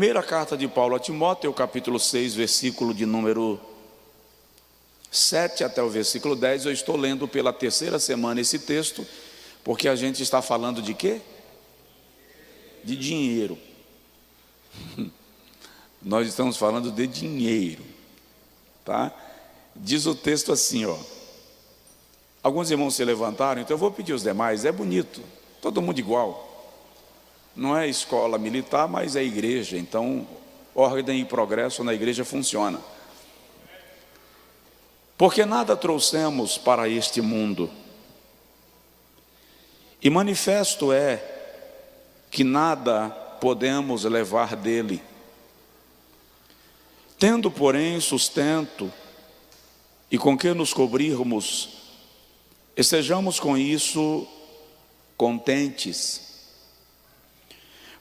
Primeira carta de Paulo a Timóteo, capítulo 6, versículo de número 7 até o versículo 10. Eu estou lendo pela terceira semana esse texto, porque a gente está falando de quê? De dinheiro. Nós estamos falando de dinheiro, tá? Diz o texto assim, ó. Alguns irmãos se levantaram, então eu vou pedir os demais. É bonito, todo mundo igual. Não é escola militar, mas é igreja. Então, ordem e progresso na igreja funciona. Porque nada trouxemos para este mundo, e manifesto é que nada podemos levar dele. Tendo, porém, sustento e com que nos cobrirmos, estejamos com isso contentes.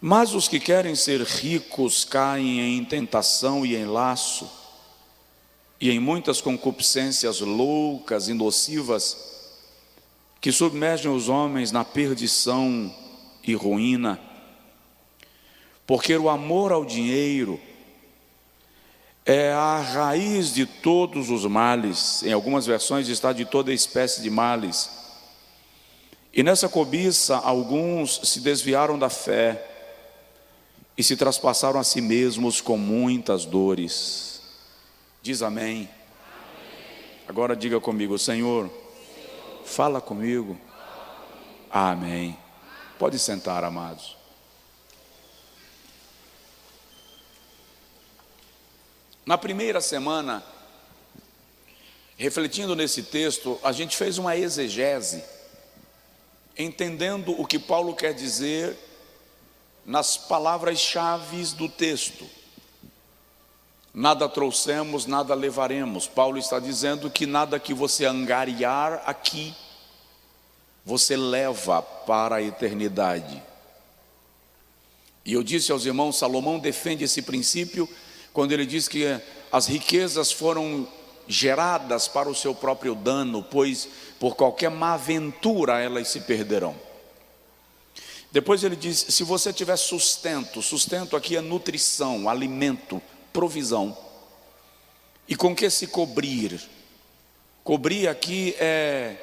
Mas os que querem ser ricos caem em tentação e em laço, e em muitas concupiscências loucas e nocivas, que submergem os homens na perdição e ruína. Porque o amor ao dinheiro é a raiz de todos os males. Em algumas versões está de toda espécie de males. E nessa cobiça alguns se desviaram da fé e se traspassaram a si mesmos com muitas dores. Diz amém. Agora diga comigo: Senhor, fala comigo. Amém. Pode sentar, amados. Na primeira semana, refletindo nesse texto, a gente fez uma exegese, entendendo o que Paulo quer dizer nas palavras-chave do texto. Nada trouxemos, nada levaremos. Paulo está dizendo que nada que você angariar aqui, você leva para a eternidade. E eu disse aos irmãos, Salomão defende esse princípio quando ele diz que as riquezas foram geradas para o seu próprio dano, pois por qualquer má aventura elas se perderão. Depois ele diz, se você tiver sustento, sustento aqui é nutrição, alimento, provisão. E com que se cobrir? Cobrir aqui é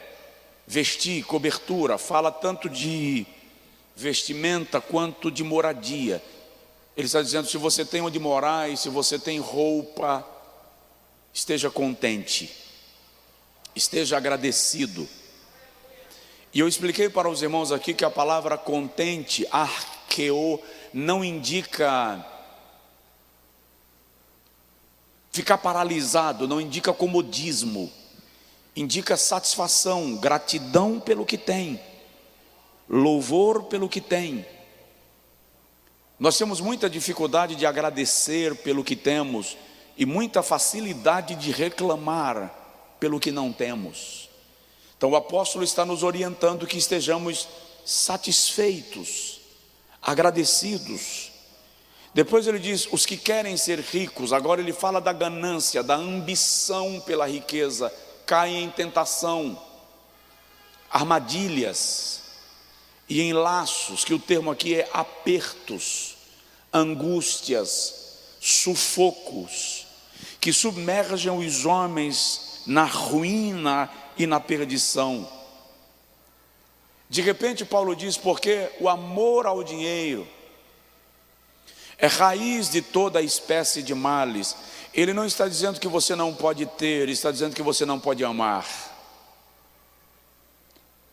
vestir, cobertura, fala tanto de vestimenta quanto de moradia. Ele está dizendo, se você tem onde morar e se você tem roupa, esteja contente, esteja agradecido. E eu expliquei para os irmãos aqui que a palavra contente, arqueo, não indica ficar paralisado, não indica comodismo, indica satisfação, gratidão pelo que tem, louvor pelo que tem. Nós temos muita dificuldade de agradecer pelo que temos e muita facilidade de reclamar pelo que não temos. Então o apóstolo está nos orientando que estejamos satisfeitos, agradecidos. Depois ele diz, os que querem ser ricos, agora ele fala da ganância, da ambição pela riqueza, caem em tentação, armadilhas e em laços, que o termo aqui é apertos, angústias, sufocos, que submergem os homens na ruína e na perdição. De repente Paulo diz, porque o amor ao dinheiro é raiz de toda espécie de males. Ele não está dizendo que você não pode ter, ele está dizendo que você não pode amar.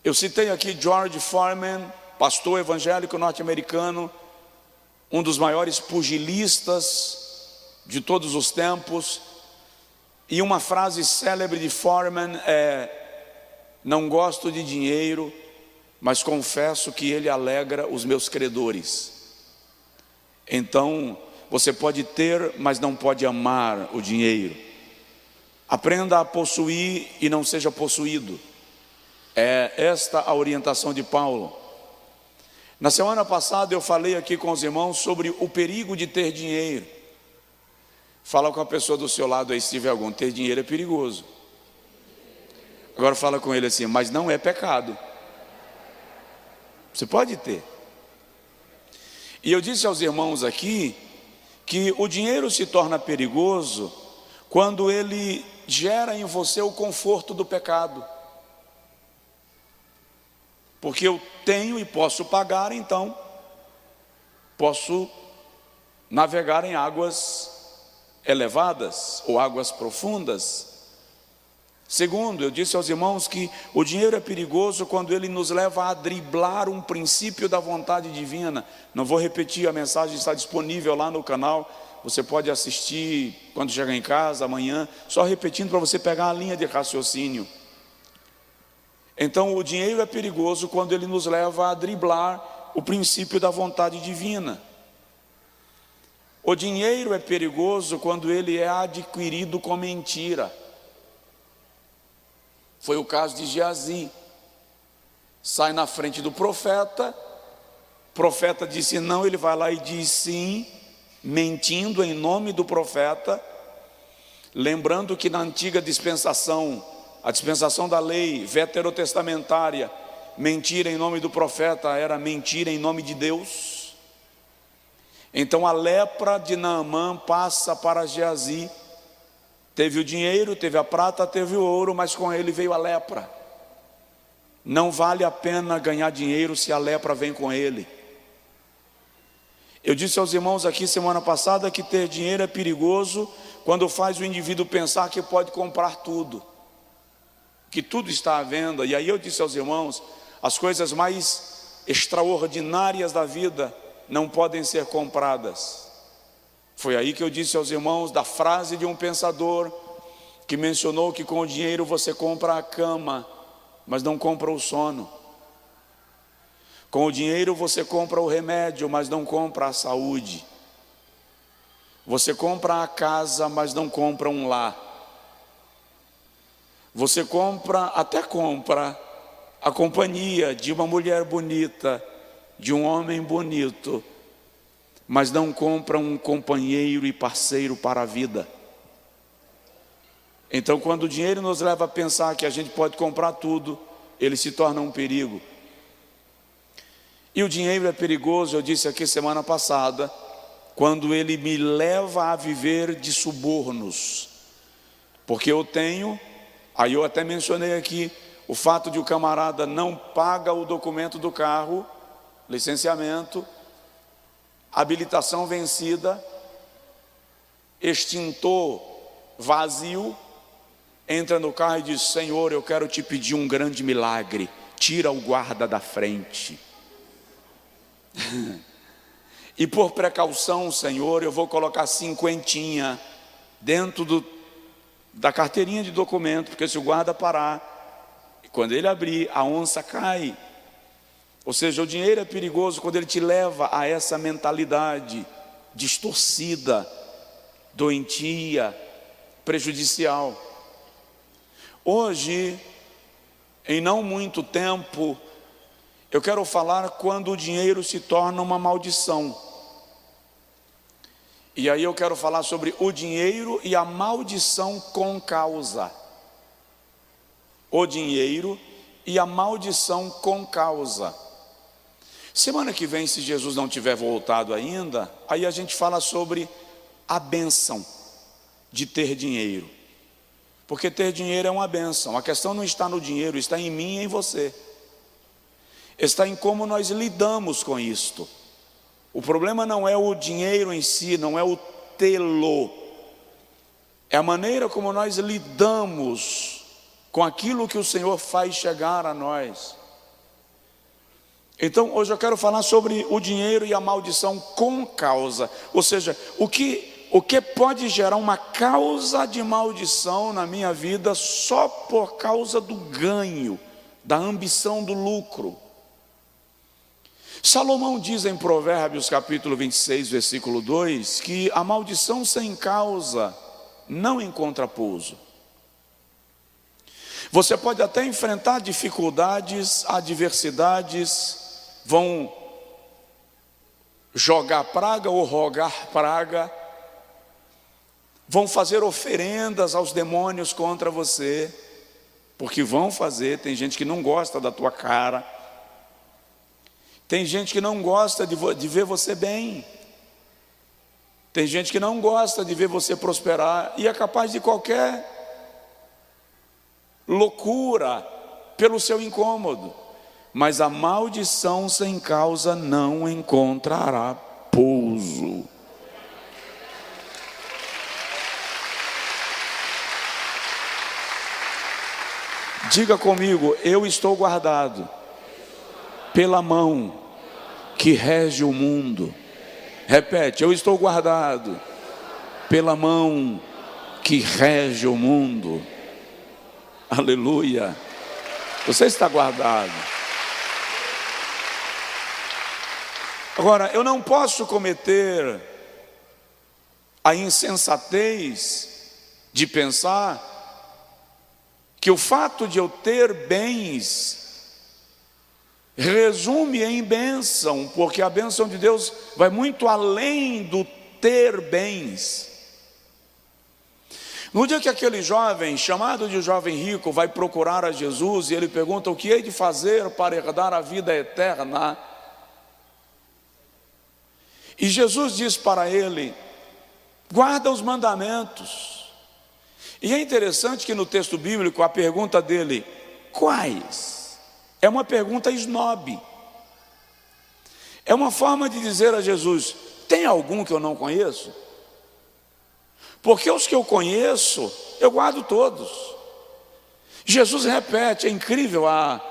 Eu citei aqui George Foreman, pastor evangélico norte-americano, um dos maiores pugilistas de todos os tempos, e uma frase célebre de Foreman é: não gosto de dinheiro, mas confesso que ele alegra os meus credores. Então, você pode ter, mas não pode amar o dinheiro. Aprenda a possuir e não seja possuído. É esta a orientação de Paulo. Na semana passada eu falei aqui com os irmãos sobre o perigo de ter dinheiro. Fala com a pessoa do seu lado aí, se tiver algum. Ter dinheiro é perigoso. Agora fala com ele assim, mas não é pecado. Você pode ter. E eu disse aos irmãos aqui que o dinheiro se torna perigoso quando ele gera em você o conforto do pecado. Porque eu tenho e posso pagar, então posso navegar em águas elevadas ou águas profundas. Segundo, eu disse aos irmãos que o dinheiro é perigoso quando ele nos leva a driblar um princípio da vontade divina. Não vou repetir, a mensagem está disponível lá no canal. Você pode assistir quando chegar em casa, amanhã, só repetindo para você pegar a linha de raciocínio. Então, o dinheiro é perigoso quando ele nos leva a driblar o princípio da vontade divina. O dinheiro é perigoso quando ele é adquirido com mentira. Foi o caso de Geazi. Sai na frente do profeta, o profeta disse não, ele vai lá e diz sim, mentindo em nome do profeta. Lembrando que na antiga dispensação, a dispensação da lei veterotestamentária, mentira em nome do profeta era mentira em nome de Deus. Então a lepra de Naamã passa para Geazi. Teve o dinheiro, teve a prata, teve o ouro, mas com ele veio a lepra. Não vale a pena ganhar dinheiro se a lepra vem com ele. Eu disse aos irmãos aqui semana passada que ter dinheiro é perigoso quando faz o indivíduo pensar que pode comprar tudo, que tudo está à venda. E aí eu disse aos irmãos, as coisas mais extraordinárias da vida não podem ser compradas. Foi aí que eu disse aos irmãos da frase de um pensador que mencionou que com o dinheiro você compra a cama, mas não compra o sono. Com o dinheiro você compra o remédio, mas não compra a saúde. Você compra a casa, mas não compra um lar. Você até compra a companhia de uma mulher bonita, de um homem bonito, mas não compra um companheiro e parceiro para a vida. Então, quando o dinheiro nos leva a pensar que a gente pode comprar tudo, ele se torna um perigo. E o dinheiro é perigoso, eu disse aqui semana passada, quando ele me leva a viver de subornos. Porque eu tenho, aí eu até mencionei aqui, o fato de o camarada não paga o documento do carro, licenciamento, habilitação vencida, extintor vazio, entra no carro e diz: Senhor, eu quero te pedir um grande milagre, tira o guarda da frente. E por precaução, Senhor, eu vou colocar 50 dentro da carteirinha de documento, porque se o guarda parar, quando ele abrir, a onça cai. Ou seja, o dinheiro é perigoso quando ele te leva a essa mentalidade distorcida, doentia, prejudicial. Hoje, em não muito tempo, eu quero falar quando o dinheiro se torna uma maldição. E aí eu quero falar sobre o dinheiro e a maldição com causa. O dinheiro e a maldição com causa. Semana que vem, se Jesus não tiver voltado ainda, aí a gente fala sobre a bênção de ter dinheiro. Porque ter dinheiro é uma bênção. A questão não está no dinheiro, está em mim e em você. Está em como nós lidamos com isto. O problema não é o dinheiro em si, não é o tê-lo. É a maneira como nós lidamos com aquilo que o Senhor faz chegar a nós. Então, hoje eu quero falar sobre o dinheiro e a maldição com causa. Ou seja, o que pode gerar uma causa de maldição na minha vida só por causa do ganho, da ambição do lucro. Salomão diz em Provérbios capítulo 26, versículo 2, que a maldição sem causa não encontra pouso. Você pode até enfrentar dificuldades, adversidades, vão jogar praga ou rogar praga, vão fazer oferendas aos demônios contra você, porque vão fazer. Tem gente que não gosta da tua cara, tem gente que não gosta de ver você bem. Tem gente que não gosta de ver você prosperar e é capaz de qualquer loucura pelo seu incômodo. Mas a maldição sem causa não encontrará pouso. Diga comigo: eu estou guardado pela mão que rege o mundo. Repete: eu estou guardado pela mão que rege o mundo. Aleluia. Você está guardado. Agora, eu não posso cometer a insensatez de pensar que o fato de eu ter bens resume em bênção, porque a bênção de Deus vai muito além do ter bens. No dia que aquele jovem, chamado de jovem rico, vai procurar a Jesus e ele pergunta: o que hei de fazer para herdar a vida eterna? E Jesus diz para ele: guarda os mandamentos. E é interessante que no texto bíblico a pergunta dele, quais? É uma pergunta esnobe. É uma forma de dizer a Jesus: tem algum que eu não conheço? Porque os que eu conheço, eu guardo todos. Jesus repete, é incrível a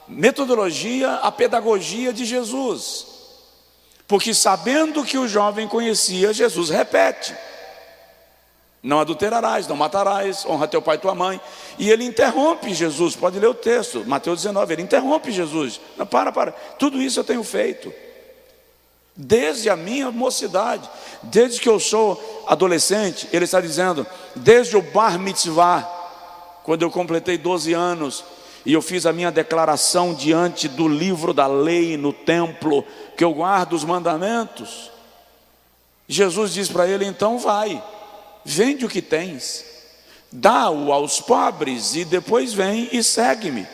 metodologia, a pedagogia de Jesus. Porque sabendo que o jovem conhecia, Jesus repete: não adulterarás, não matarás, honra teu pai e tua mãe. E ele interrompe Jesus, pode ler o texto, Mateus 19, ele interrompe Jesus. Não, para, tudo isso eu tenho feito desde a minha mocidade, desde que eu sou adolescente. Ele está dizendo, desde o bar mitzvah, quando eu completei 12 anos, e eu fiz a minha declaração diante do livro da lei no templo, que eu guardo os mandamentos. Jesus diz para ele: então vai, vende o que tens, dá-o aos pobres e depois vem e segue-me.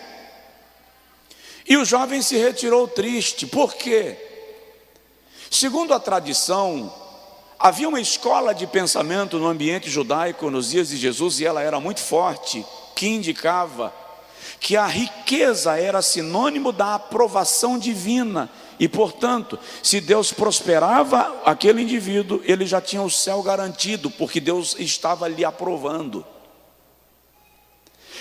E o jovem se retirou triste. Por quê? Segundo a tradição, havia uma escola de pensamento no ambiente judaico nos dias de Jesus, e ela era muito forte, que indicava que a riqueza era sinônimo da aprovação divina. E portanto, se Deus prosperava aquele indivíduo, ele já tinha o céu garantido, porque Deus estava lhe aprovando.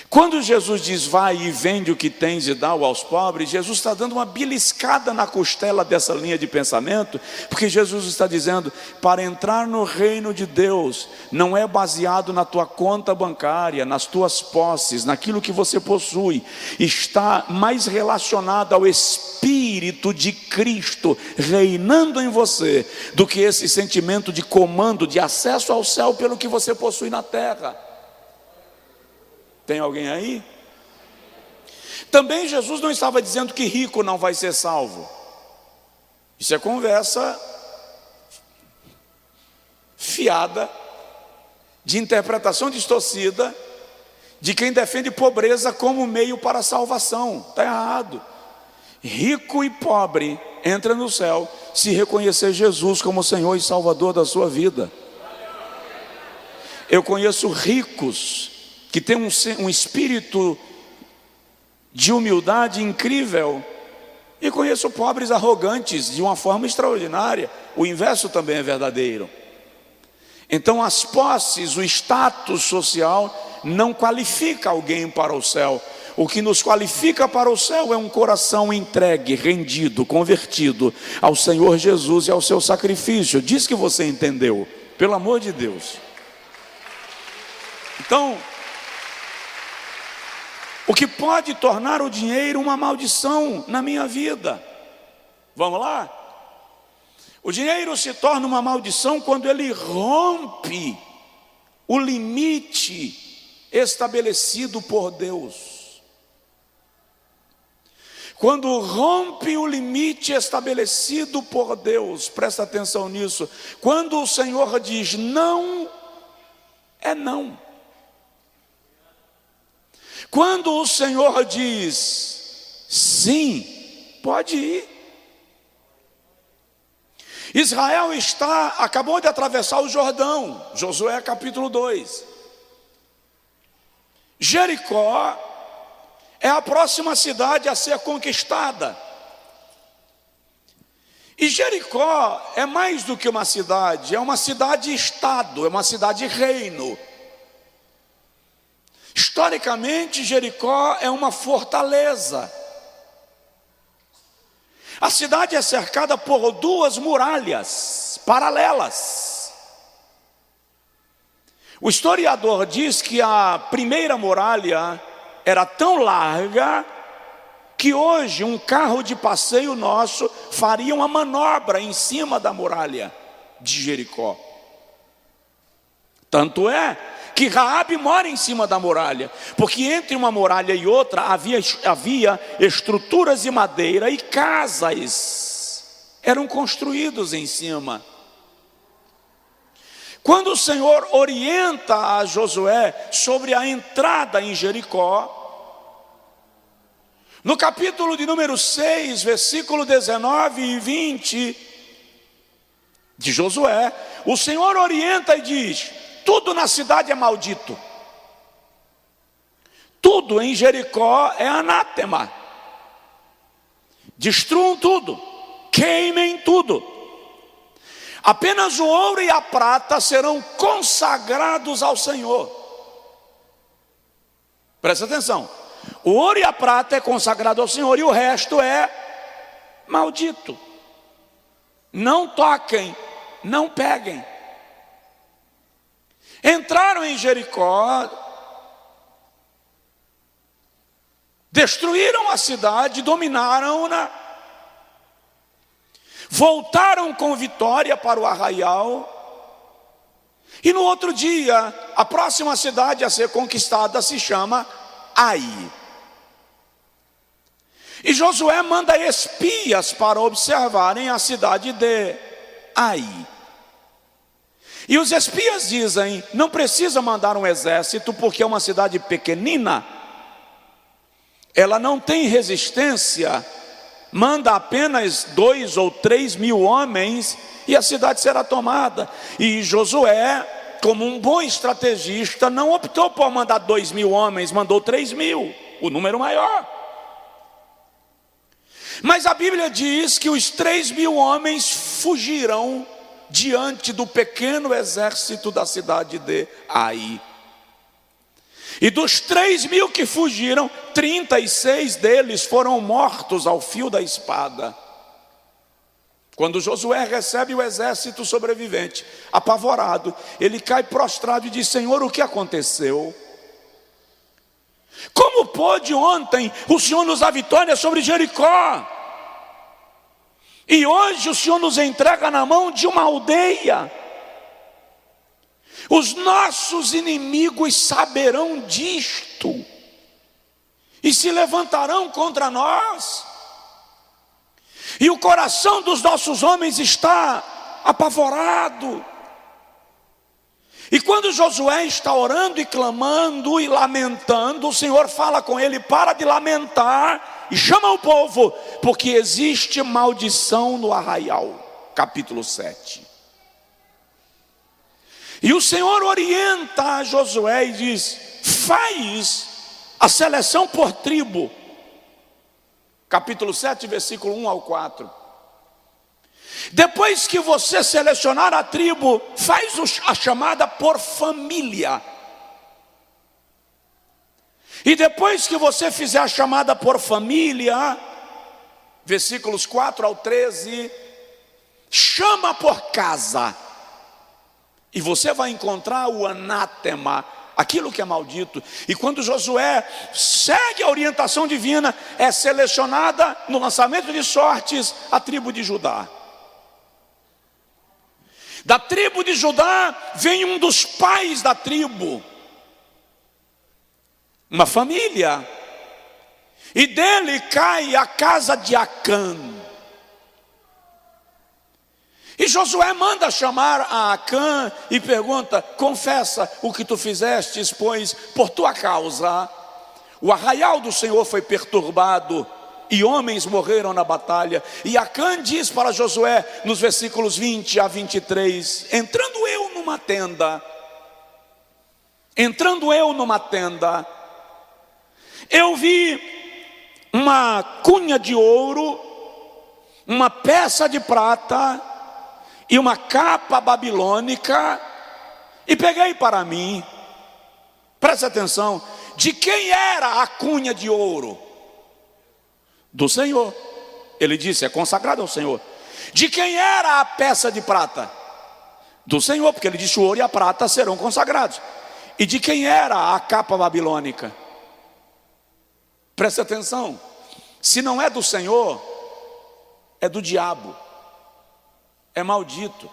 Quando Jesus diz: vai e vende o que tens e dá-o aos pobres, Jesus está dando uma beliscada na costela dessa linha de pensamento, porque Jesus está dizendo: para entrar no reino de Deus, não é baseado na tua conta bancária, nas tuas posses, naquilo que você possui, está mais relacionado ao Espírito de Cristo reinando em você, do que esse sentimento de comando, de acesso ao céu pelo que você possui na terra. Tem alguém aí? Também Jesus não estava dizendo que rico não vai ser salvo. Isso é conversa fiada, de interpretação distorcida, de quem defende pobreza como meio para a salvação. Está errado. Rico e pobre entra no céu se reconhecer Jesus como Senhor e Salvador da sua vida. Eu conheço ricos que tem um espírito de humildade incrível, e conheço pobres arrogantes de uma forma extraordinária. O inverso também é verdadeiro. Então as posses, o status social não qualifica alguém para o céu. O que nos qualifica para o céu é um coração entregue, rendido, convertido ao Senhor Jesus e ao seu sacrifício. Diz que você entendeu, pelo amor de Deus. Então, o que pode tornar o dinheiro uma maldição na minha vida? Vamos lá? O dinheiro se torna uma maldição quando ele rompe o limite estabelecido por Deus. Quando rompe o limite estabelecido por Deus, presta atenção nisso. Quando o Senhor diz não, é não. Quando o Senhor diz sim, pode ir. Israel acabou de atravessar o Jordão, Josué capítulo 2. Jericó é a próxima cidade a ser conquistada. E Jericó é mais do que uma cidade, é uma cidade-estado, é uma cidade-reino. Historicamente, Jericó é uma fortaleza. A cidade é cercada por duas muralhas paralelas. O historiador diz que a primeira muralha era tão larga que hoje um carro de passeio nosso faria uma manobra em cima da muralha de Jericó. Tanto é que Raabe mora em cima da muralha, porque entre uma muralha e outra havia estruturas de madeira e casas eram construídos em cima. Quando o Senhor orienta a Josué sobre a entrada em Jericó, no capítulo de número 6, versículo 19 e 20 de Josué, o Senhor orienta e diz: tudo na cidade é maldito, tudo em Jericó é anátema, destruam tudo, queimem tudo, apenas o ouro e a prata serão consagrados ao Senhor. Presta atenção, o ouro e a prata é consagrado ao Senhor e o resto é maldito. Não toquem, não peguem. Entraram em Jericó, destruíram a cidade, dominaram-na, voltaram com vitória para o arraial, e no outro dia, a próxima cidade a ser conquistada se chama Ai. E Josué manda espias para observarem a cidade de Ai. E os espias dizem: não precisa mandar um exército, porque é uma cidade pequenina, ela não tem resistência, manda apenas 2 ou 3 mil homens e a cidade será tomada. E Josué, como um bom estrategista, não optou por mandar 2 mil homens, mandou 3 mil, o número maior. Mas a Bíblia diz que os 3 mil homens fugiram diante do pequeno exército da cidade de Ai. E dos 3 mil que fugiram, 36 deles foram mortos ao fio da espada. Quando Josué recebe o exército sobrevivente, apavorado, ele cai prostrado e diz: Senhor, o que aconteceu? Como pôde ontem o Senhor nos dar vitória sobre Jericó? E hoje o Senhor nos entrega na mão de uma aldeia. Os nossos inimigos saberão disto e se levantarão contra nós. E o coração dos nossos homens está apavorado. E quando Josué está orando e clamando e lamentando, o Senhor fala com ele: para de lamentar e chama o povo, porque existe maldição no arraial. Capítulo 7. E o Senhor orienta a Josué e diz: faz a seleção por tribo. Capítulo 7, versículo 1 ao 4. Depois que você selecionar a tribo, faz a chamada por família. E depois que você fizer a chamada por família, versículos 4 ao 13, chama por casa. E você vai encontrar o anátema, aquilo que é maldito. E quando Josué segue a orientação divina, é selecionada no lançamento de sortes a tribo de Judá. Da tribo de Judá vem um dos pais da tribo, uma família, e dele cai a casa de Acã. E Josué manda chamar a Acã e pergunta: confessa o que tu fizestes, pois por tua causa o arraial do Senhor foi perturbado e homens morreram na batalha. E Acã diz para Josué, nos versículos 20 a 23, entrando eu numa tenda, eu vi uma cunha de ouro, uma peça de prata e uma capa babilônica, e peguei para mim. Preste atenção, de quem era a cunha de ouro? Do Senhor. Ele disse, é consagrado ao Senhor. De quem era a peça de prata? Do Senhor, porque ele disse, o ouro e a prata serão consagrados. E de quem era a capa babilônica? Preste atenção, se não é do Senhor, é do diabo, é maldito.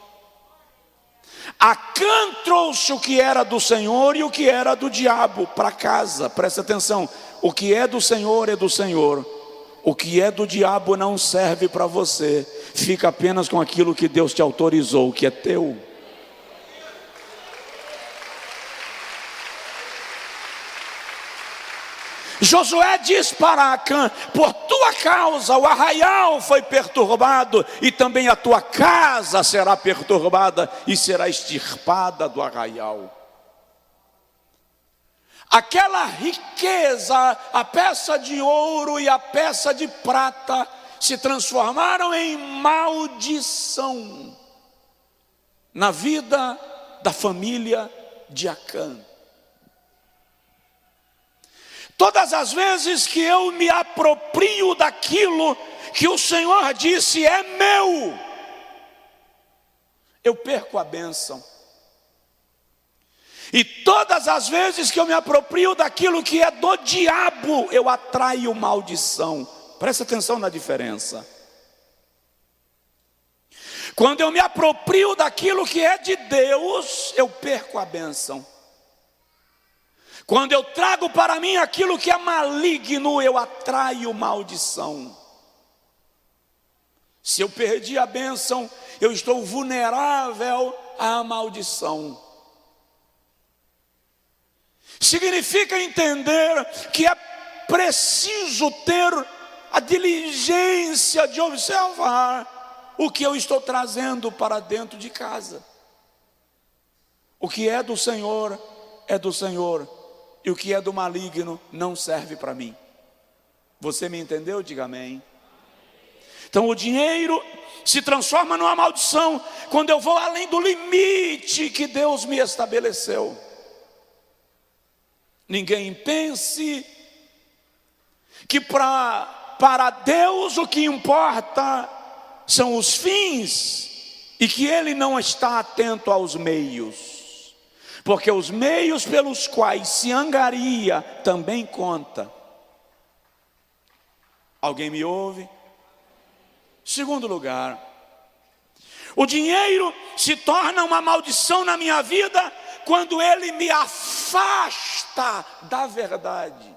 Acã trouxe o que era do Senhor e o que era do diabo para casa. Preste atenção, o que é do Senhor é do Senhor, o que é do diabo não serve para você, fica apenas com aquilo que Deus te autorizou, que é teu. Josué diz para Acã, por tua causa o arraial foi perturbado, e também a tua casa será perturbada e será extirpada do arraial. Aquela riqueza, a peça de ouro e a peça de prata, se transformaram em maldição na vida da família de Acã. Todas as vezes que eu me aproprio daquilo que o Senhor disse é meu, eu perco a bênção. E todas as vezes que eu me aproprio daquilo que é do diabo, eu atraio maldição. Presta atenção na diferença. Quando eu me aproprio daquilo que é de Deus, eu perco a bênção. Quando eu trago para mim aquilo que é maligno, eu atraio maldição. Se eu perdi a bênção, eu estou vulnerável à maldição. Significa entender que é preciso ter a diligência de observar o que eu estou trazendo para dentro de casa. O que é do Senhor é do Senhor, e o que é do maligno não serve para mim. Você me entendeu? Diga amém. Então o dinheiro se transforma numa maldição quando eu vou além do limite que Deus me estabeleceu. Ninguém pense que para Deus o que importa são os fins, e que Ele não está atento aos meios. Porque os meios pelos quais se angaria também conta. Alguém me ouve? Segundo lugar, o dinheiro se torna uma maldição na minha vida quando ele me afasta da verdade.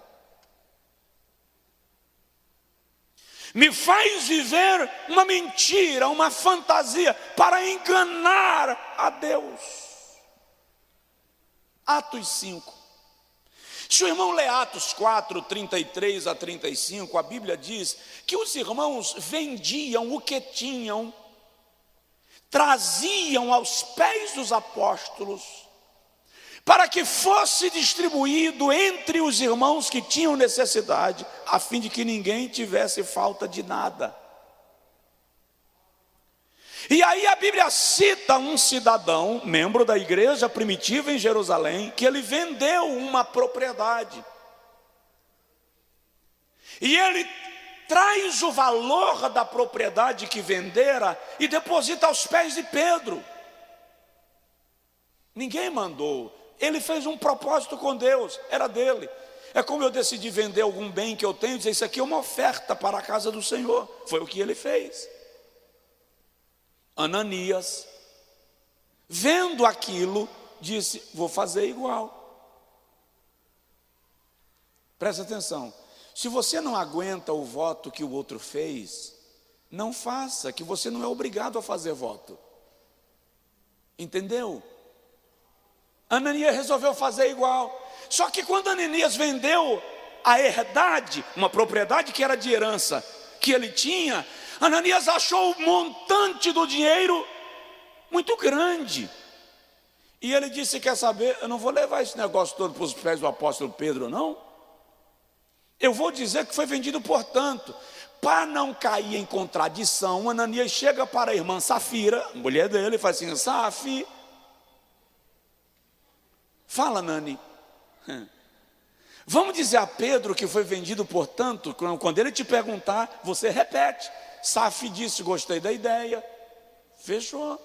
Me faz viver uma mentira, uma fantasia para enganar a Deus. Atos 5. Se o irmão lê Atos 4, 33 a 35, a Bíblia diz que os irmãos vendiam o que tinham, traziam aos pés dos apóstolos, para que fosse distribuído entre os irmãos que tinham necessidade, a fim de que ninguém tivesse falta de nada. E aí a Bíblia cita um cidadão, membro da igreja primitiva em Jerusalém, que ele vendeu uma propriedade. E ele traz o valor da propriedade que vendera e deposita aos pés de Pedro. Ninguém mandou, ele fez um propósito com Deus, era dele. É como eu decidi vender algum bem que eu tenho e dizer, isso aqui é uma oferta para a casa do Senhor. Foi o que ele fez. Ananias, vendo aquilo, disse, vou fazer igual. Presta atenção, se você não aguenta o voto que o outro fez, não faça, que você não é obrigado a fazer voto. Entendeu? Ananias resolveu fazer igual. Só que quando Ananias vendeu a herdade, uma propriedade que era de herança, que ele tinha, Ananias achou o montante do dinheiro muito grande. E ele disse: quer saber, eu não vou levar esse negócio todo para os pés do apóstolo Pedro, não. Eu vou dizer que foi vendido por tanto. Para não cair em contradição, Ananias chega para a irmã Safira, mulher dele, e fala assim: Safi, fala, Nani, vamos dizer a Pedro que foi vendido por tanto. Quando ele te perguntar, você repete. Safi disse: gostei da ideia. Fechou.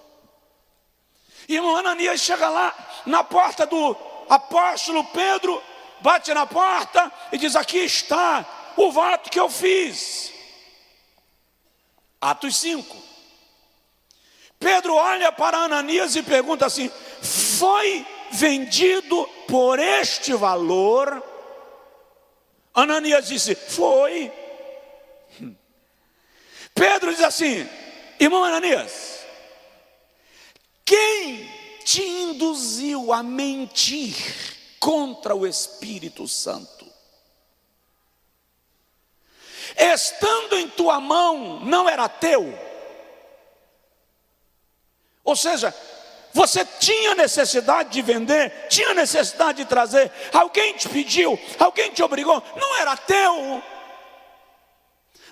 E irmão Ananias chega lá na porta do apóstolo Pedro, bate na porta e diz: aqui está o voto que eu fiz. Atos 5. Pedro olha para Ananias e pergunta assim: foi vendido por este valor? Ananias disse: foi. Pedro diz assim: irmão Ananias, quem te induziu a mentir contra o Espírito Santo? Estando em tua mão, não era teu? Ou seja, você tinha necessidade de vender, tinha necessidade de trazer, alguém te pediu, alguém te obrigou, não era teu.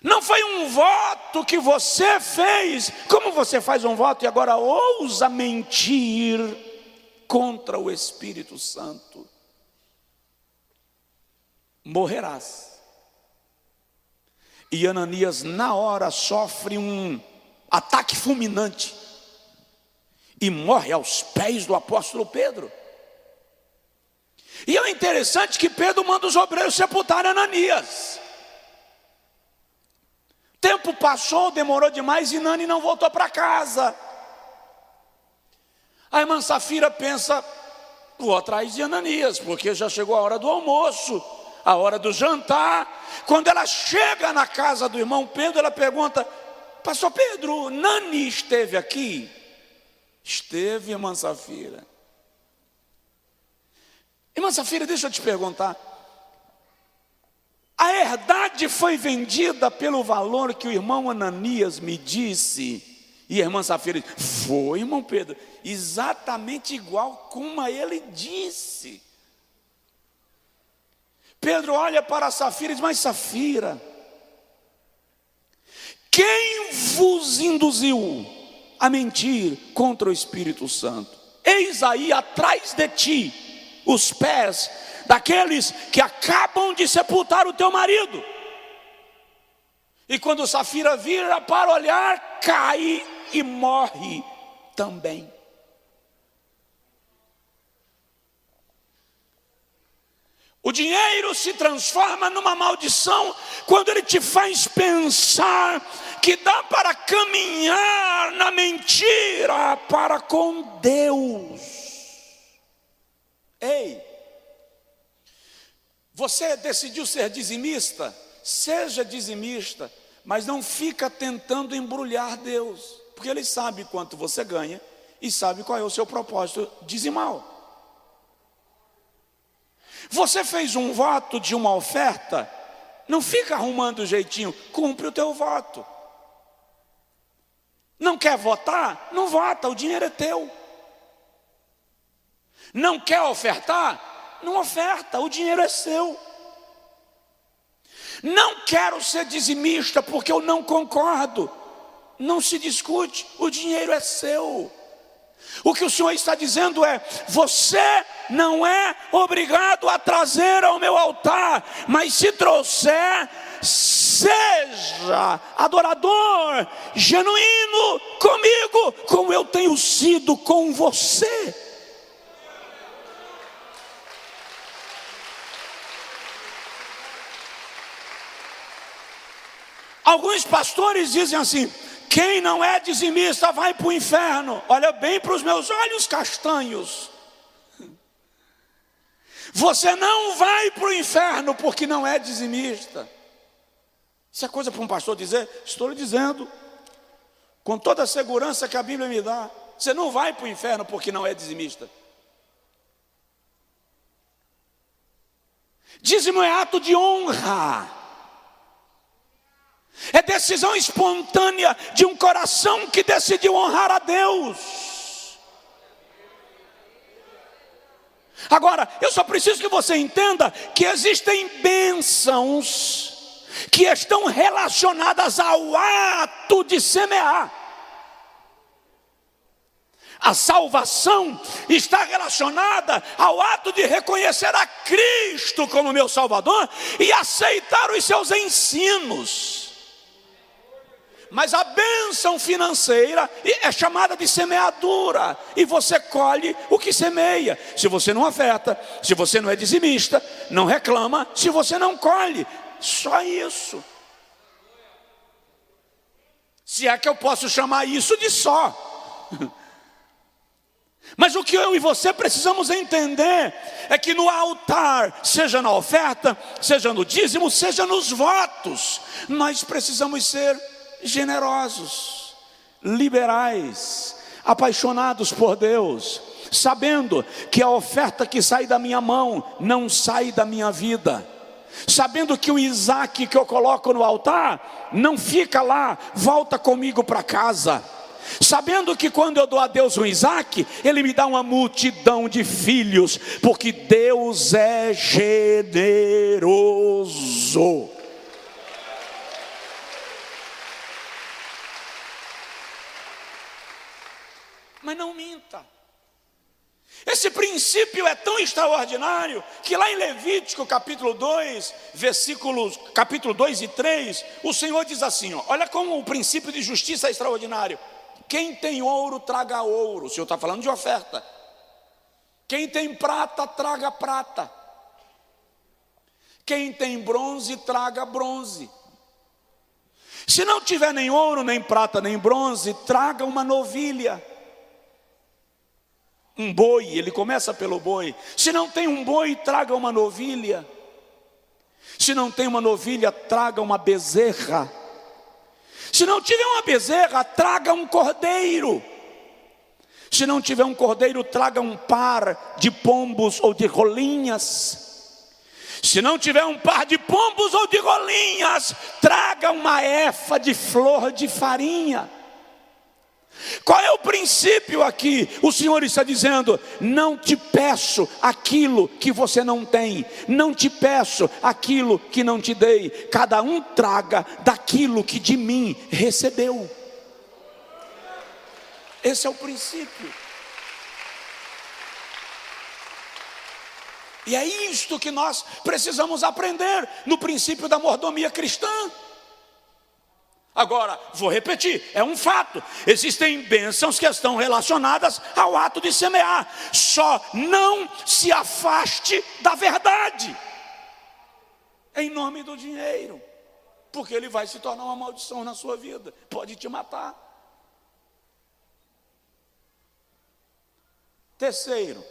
Não foi um voto que você fez. Como você faz um voto e agora ousa mentir contra o Espírito Santo? Morrerás. E Ananias na hora sofre um ataque fulminante e morre aos pés do apóstolo Pedro. E é interessante que Pedro manda os obreiros sepultarem Ananias. Tempo passou, demorou demais e Nani não voltou para casa. A irmã Safira pensa: vou atrás de Ananias, porque já chegou a hora do almoço, a hora do jantar. Quando ela chega na casa do irmão Pedro, ela pergunta: pastor Pedro, Nani esteve aqui? Esteve, irmã Safira. Irmã Safira, deixa eu te perguntar, a herdade foi vendida pelo valor que o irmão Ananias me disse? E a irmã Safira disse: foi, irmão Pedro, exatamente igual como ele disse. Pedro olha para Safira e diz: mas Safira, quem vos induziu a mentir contra o Espírito Santo? Eis aí atrás de ti os pés daqueles que acabam de sepultar o teu marido. E quando Safira vira para olhar, cai e morre também. O dinheiro se transforma numa maldição quando ele te faz pensar que dá para caminhar na mentira para com Deus. Ei, você decidiu ser dizimista? Seja dizimista, mas não fica tentando embrulhar Deus, porque Ele sabe quanto você ganha e sabe qual é o seu propósito dizimal. Você fez um voto de uma oferta, não fica arrumando o jeitinho, cumpre o teu voto. Não quer votar? Não vota, o dinheiro é teu. Não quer ofertar? Não oferta, o dinheiro é seu. Não quero ser dizimista porque eu não concordo. Não se discute, o dinheiro é seu. O que o Senhor está dizendo é: você não é obrigado a trazer ao meu altar, mas se trouxer, seja adorador genuíno comigo, como eu tenho sido com você. Alguns pastores dizem assim: quem não é dizimista vai para o inferno. Olha bem para os meus olhos castanhos. Você não vai para o inferno porque não é dizimista. Isso é coisa para um pastor dizer? Estou lhe dizendo, com toda a segurança que a Bíblia me dá, você não vai para o inferno porque não é dizimista. Dízimo é ato de honra. É decisão espontânea de um coração que decidiu honrar a Deus. Agora, eu só preciso que você entenda que existem bênçãos que estão relacionadas ao ato de semear. A salvação está relacionada ao ato de reconhecer a Cristo como meu Salvador e aceitar os seus ensinos. Mas a bênção financeira é chamada de semeadura, e você colhe o que semeia. Se você não oferta, se você não é dizimista, não reclama, se você não colhe, só isso. Se é que eu posso chamar isso de só. Mas o que eu e você precisamos entender é que no altar, seja na oferta, seja no dízimo, seja nos votos, nós precisamos ser generosos, liberais, apaixonados por Deus, sabendo que a oferta que sai da minha mão não sai da minha vida, sabendo que o Isaac que eu coloco no altar não fica lá, volta comigo para casa, sabendo que quando eu dou a Deus um Isaac, Ele me dá uma multidão de filhos, porque Deus é generoso. Mas não minta. Esse princípio é tão extraordinário que lá em Levítico capítulo 2, capítulo 2 e 3, o Senhor diz assim, ó, olha como o princípio de justiça é extraordinário. Quem tem ouro, traga ouro. O Senhor está falando de oferta. Quem tem prata, traga prata. Quem tem bronze, traga bronze. Se não tiver nem ouro, nem prata, nem bronze, traga uma novilha. Um boi, ele começa pelo boi. Se não tem um boi, traga uma novilha. Se não tem uma novilha, traga uma bezerra. Se não tiver uma bezerra, traga um cordeiro. Se não tiver um cordeiro, traga um par de pombos ou de rolinhas. Se não tiver um par de pombos ou de rolinhas, traga uma efa de flor de farinha. Qual é o princípio aqui? O Senhor está dizendo: não te peço aquilo que você não tem, não te peço aquilo que não te dei. Cada um traga daquilo que de mim recebeu. Esse é o princípio. E é isto que nós precisamos aprender no princípio da mordomia cristã. Agora, vou repetir, é um fato. Existem bênçãos que estão relacionadas ao ato de semear. Só não se afaste da verdade em nome do dinheiro, porque ele vai se tornar uma maldição na sua vida, pode te matar. Terceiro,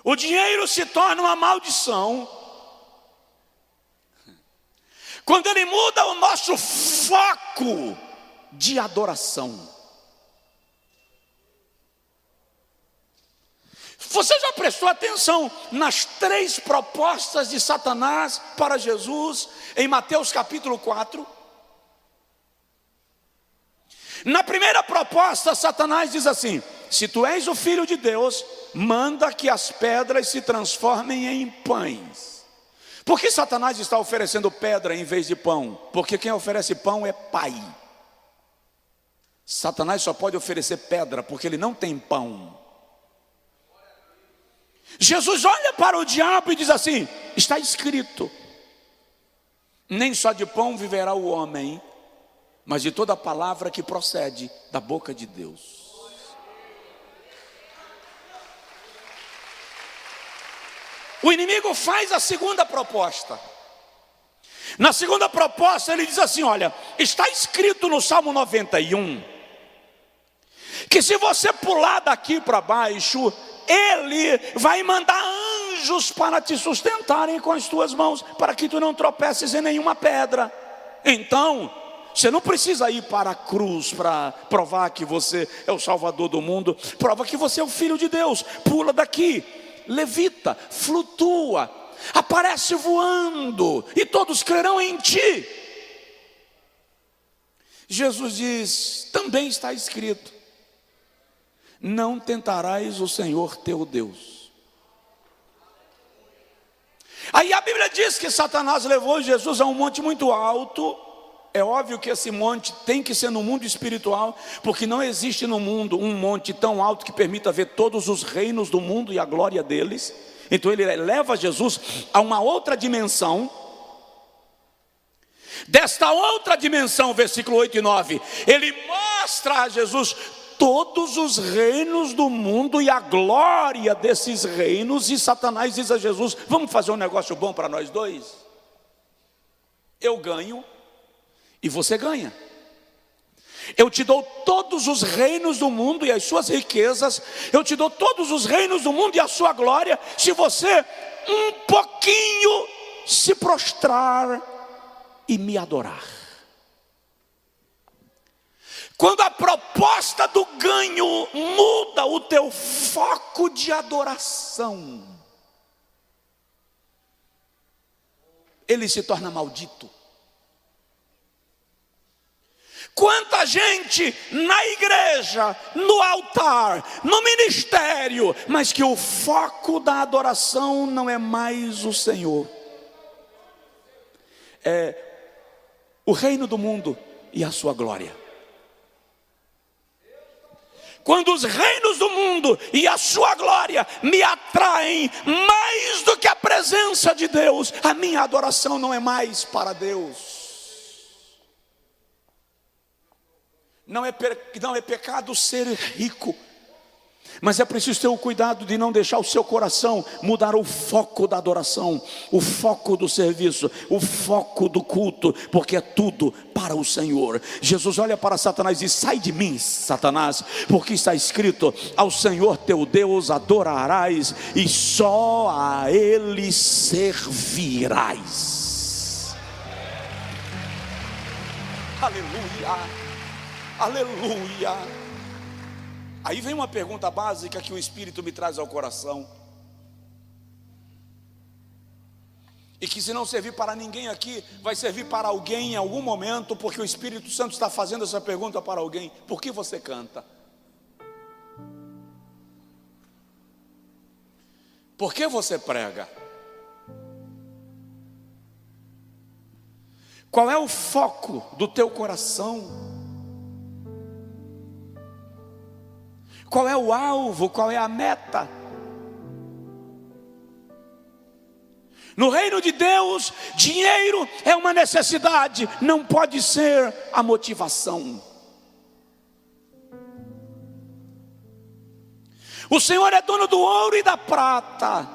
o dinheiro se torna uma maldição quando ele muda o nosso foco de adoração. Você já prestou atenção nas 3 propostas de Satanás para Jesus em Mateus capítulo 4? Na primeira proposta, Satanás diz assim: se tu és o filho de Deus, manda que as pedras se transformem em pães. Por que Satanás está oferecendo pedra em vez de pão? Porque quem oferece pão é pai. Satanás só pode oferecer pedra porque ele não tem pão. Jesus olha para o diabo e diz assim: está escrito, nem só de pão viverá o homem, mas de toda palavra que procede da boca de Deus. O inimigo faz a segunda proposta. Na segunda proposta ele diz assim: olha, está escrito no Salmo 91 que se você pular daqui para baixo, ele vai mandar anjos para te sustentarem com as tuas mãos, para que tu não tropeces em nenhuma pedra. Então, você não precisa ir para a cruz para provar que você é o Salvador do mundo. Prova que você é o Filho de Deus. Pula daqui. levita, flutua, aparece voando, e todos crerão em ti. Jesus diz: também está escrito: não tentarás o Senhor teu Deus. Aí a Bíblia diz que Satanás levou Jesus a um monte muito alto. É óbvio que esse monte tem que ser no mundo espiritual, porque não existe no mundo um monte tão alto que permita ver todos os reinos do mundo e a glória deles. Então ele leva Jesus a uma outra dimensão. Desta outra dimensão, versículo 8 e 9, ele mostra a Jesus todos os reinos do mundo e a glória desses reinos. E Satanás diz a Jesus: vamos fazer um negócio bom para nós dois? Eu ganho e você ganha. Eu te dou todos os reinos do mundo e as suas riquezas. Eu te dou todos os reinos do mundo e a sua glória, se você um pouquinho se prostrar e me adorar. Quando a proposta do ganho muda o teu foco de adoração, ele se torna maldito. Quanta gente na igreja, no altar, no ministério, mas que o foco da adoração não é mais o Senhor, é o reino do mundo e a sua glória. Quando os reinos do mundo e a sua glória me atraem mais do que a presença de Deus, a minha adoração não é mais para Deus. Não é pecado ser rico, mas é preciso ter o cuidado de não deixar o seu coração mudar o foco da adoração, o foco do serviço, o foco do culto, porque é tudo para o Senhor. Jesus olha para Satanás e diz: sai de mim, Satanás, porque está escrito: ao Senhor teu Deus adorarás e só a Ele servirás. Aleluia. Aleluia. Aí vem uma pergunta básica que o Espírito me traz ao coração, e que se não servir para ninguém aqui, vai servir para alguém em algum momento, porque o Espírito Santo está fazendo essa pergunta para alguém: por que você canta? Por que você prega? Qual é o foco do teu coração? Qual é o alvo? Qual é a meta? No reino de Deus, dinheiro é uma necessidade, não pode ser a motivação. O Senhor é dono do ouro e da prata,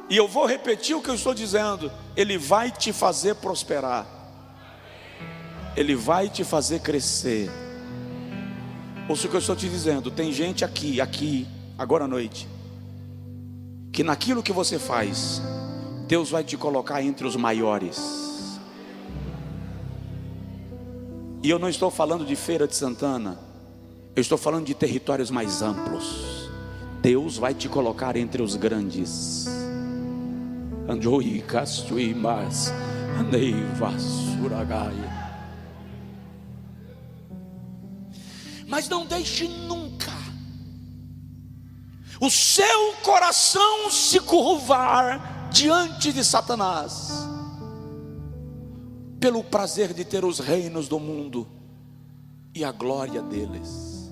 e eu vou repetir o que eu estou dizendo: Ele vai te fazer prosperar, Ele vai te fazer crescer. Ouça o que eu estou te dizendo: tem gente aqui, agora à noite, que naquilo que você faz, Deus vai te colocar entre os maiores. E eu não estou falando de Feira de Santana, eu estou falando de territórios mais amplos. Deus vai te colocar entre os grandes. Andoi castui mas andei vassuragaia. Mas não deixe nunca o seu coração se curvar diante de Satanás, pelo prazer de ter os reinos do mundo e a glória deles.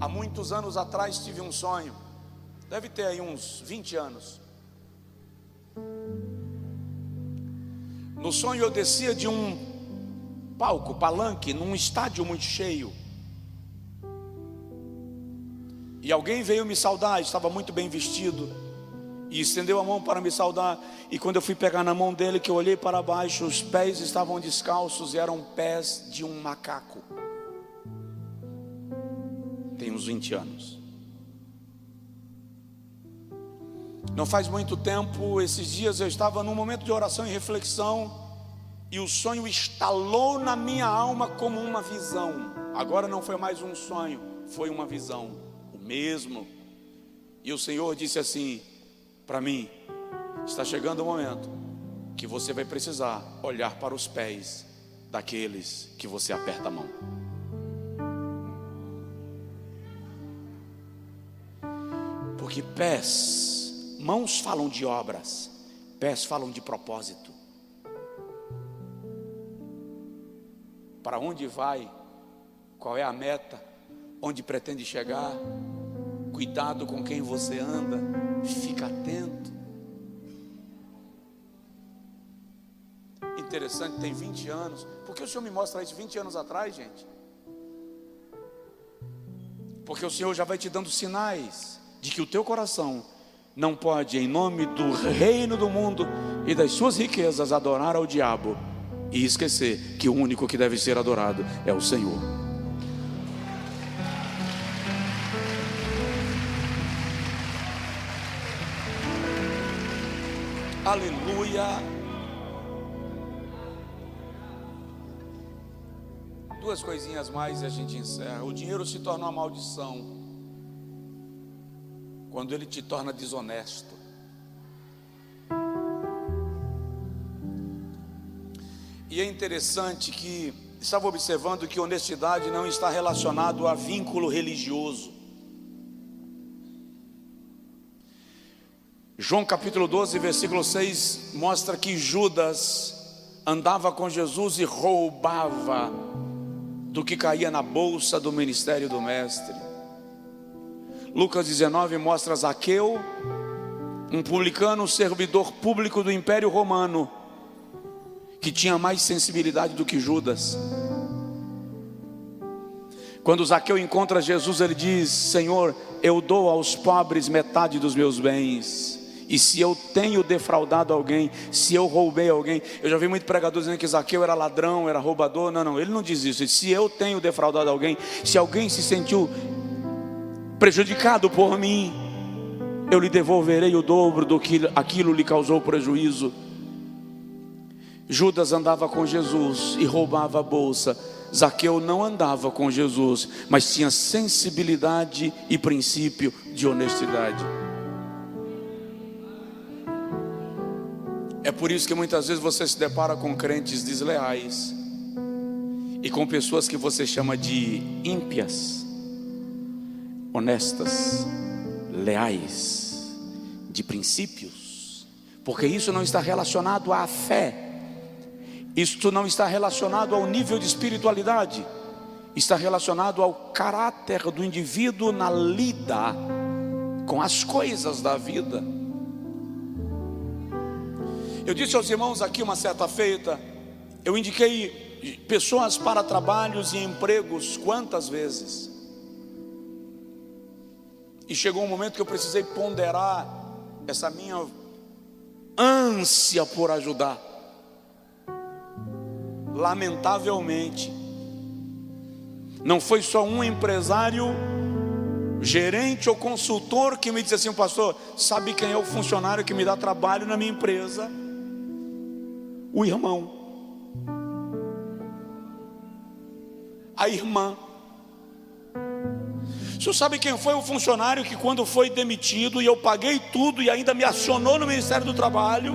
Há muitos anos atrás tive um sonho, deve ter aí uns 20 anos. No sonho eu descia de um palanque, num estádio muito cheio, e alguém veio me saudar. Estava muito bem vestido e estendeu a mão para me saudar. E quando eu fui pegar na mão dele, que eu olhei para baixo, os pés estavam descalços e eram pés de um macaco. Tem uns 20 anos. Não faz muito tempo, esses dias eu estava num momento de oração e reflexão, e o sonho estalou na minha alma como uma visão. Agora não foi mais um sonho, foi uma visão, o mesmo. E o Senhor disse assim para mim: está chegando o momento que você vai precisar olhar para os pés daqueles que você aperta a mão. Porque mãos falam de obras, pés falam de propósito. Para onde vai? Qual é a meta? Onde pretende chegar? Cuidado com quem você anda, fica atento. Interessante, tem 20 anos. Por que o Senhor me mostra isso 20 anos atrás, gente? Porque o Senhor já vai te dando sinais de que o teu coração não pode, em nome do reino do mundo e das suas riquezas, adorar ao diabo e esquecer que o único que deve ser adorado é o Senhor. Aleluia. Duas coisinhas mais e a gente encerra. O dinheiro se torna uma maldição quando ele te torna desonesto. E é interessante que estava observando que honestidade não está relacionado a vínculo religioso. João capítulo 12, versículo 6 mostra que Judas andava com Jesus e roubava do que caía na bolsa do ministério do mestre. Lucas 19 mostra Zaqueu, um publicano, um servidor público do Império Romano, que tinha mais sensibilidade do que Judas. Quando Zaqueu encontra Jesus, ele diz: Senhor, eu dou aos pobres metade dos meus bens. E se eu tenho defraudado alguém, se eu roubei alguém, eu já vi muito pregador dizendo que Zaqueu era ladrão, era roubador. Não, ele não diz isso. Se eu tenho defraudado alguém, se alguém se sentiu prejudicado por mim, eu lhe devolverei o dobro do que aquilo lhe causou prejuízo. Judas andava com Jesus e roubava a bolsa. Zaqueu não andava com Jesus, mas tinha sensibilidade e princípio de honestidade. É por isso que muitas vezes você se depara com crentes desleais e com pessoas que você chama de ímpias, honestas, leais, de princípios, porque isso não está relacionado à fé. Isto não está relacionado ao nível de espiritualidade, está relacionado ao caráter do indivíduo na lida com as coisas da vida. Eu disse aos irmãos aqui uma certa feita, eu indiquei pessoas para trabalhos e empregos quantas vezes, e chegou um momento que eu precisei ponderar essa minha ânsia por ajudar. Lamentavelmente, não foi só um empresário, gerente ou consultor que me disse assim: pastor, sabe quem é o funcionário que me dá trabalho na minha empresa? O irmão, a irmã. O senhor sabe quem foi o funcionário que, quando foi demitido e eu paguei tudo e ainda me acionou no Ministério do Trabalho?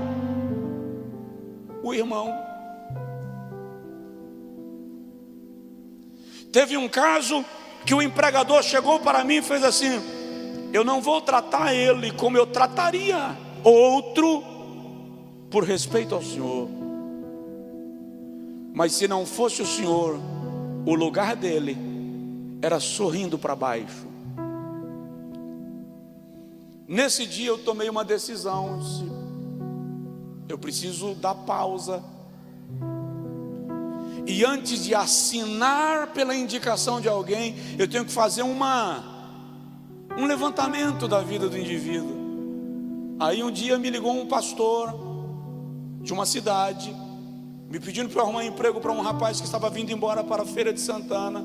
O irmão. Teve um caso que o empregador chegou para mim e fez assim: eu não vou tratar ele como eu trataria outro, por respeito ao senhor, mas se não fosse o senhor, o lugar dele era sorrindo para baixo. Nesse dia eu tomei uma decisão: eu preciso dar pausa, e antes de assinar pela indicação de alguém, eu tenho que fazer um levantamento da vida do indivíduo. Aí um dia me ligou um pastor de uma cidade, me pedindo para arrumar emprego para um rapaz que estava vindo embora para a Feira de Santana.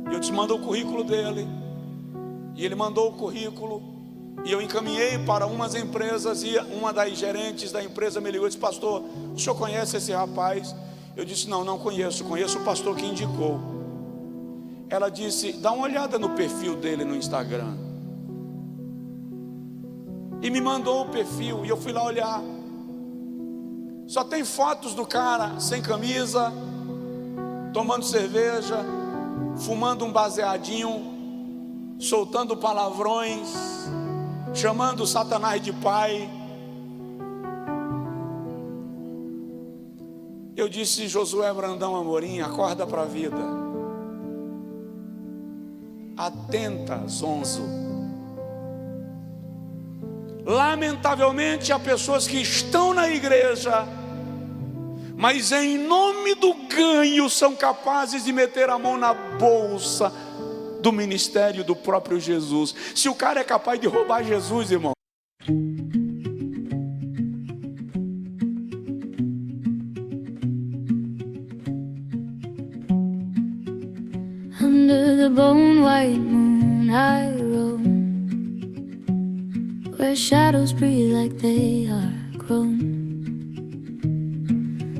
E eu te mandei o currículo dele, e ele mandou o currículo, e eu encaminhei para umas empresas, e uma das gerentes da empresa me ligou e disse: pastor, o senhor conhece esse rapaz? Eu disse: não conheço, conheço o pastor que indicou. Ela disse: dá uma olhada no perfil dele no Instagram. E me mandou o perfil, e eu fui lá olhar. Só tem fotos do cara sem camisa, tomando cerveja, fumando um baseadinho, soltando palavrões, chamando Satanás de pai. Eu disse: Josué Brandão Amorim, acorda para a vida. Atenta, zonzo. Lamentavelmente há pessoas que estão na igreja, mas em nome do ganho são capazes de meter a mão na bolsa do ministério do próprio Jesus. Se o cara é capaz de roubar Jesus, irmão, under the bone white moon I roam, where shadows breathe like they are grown.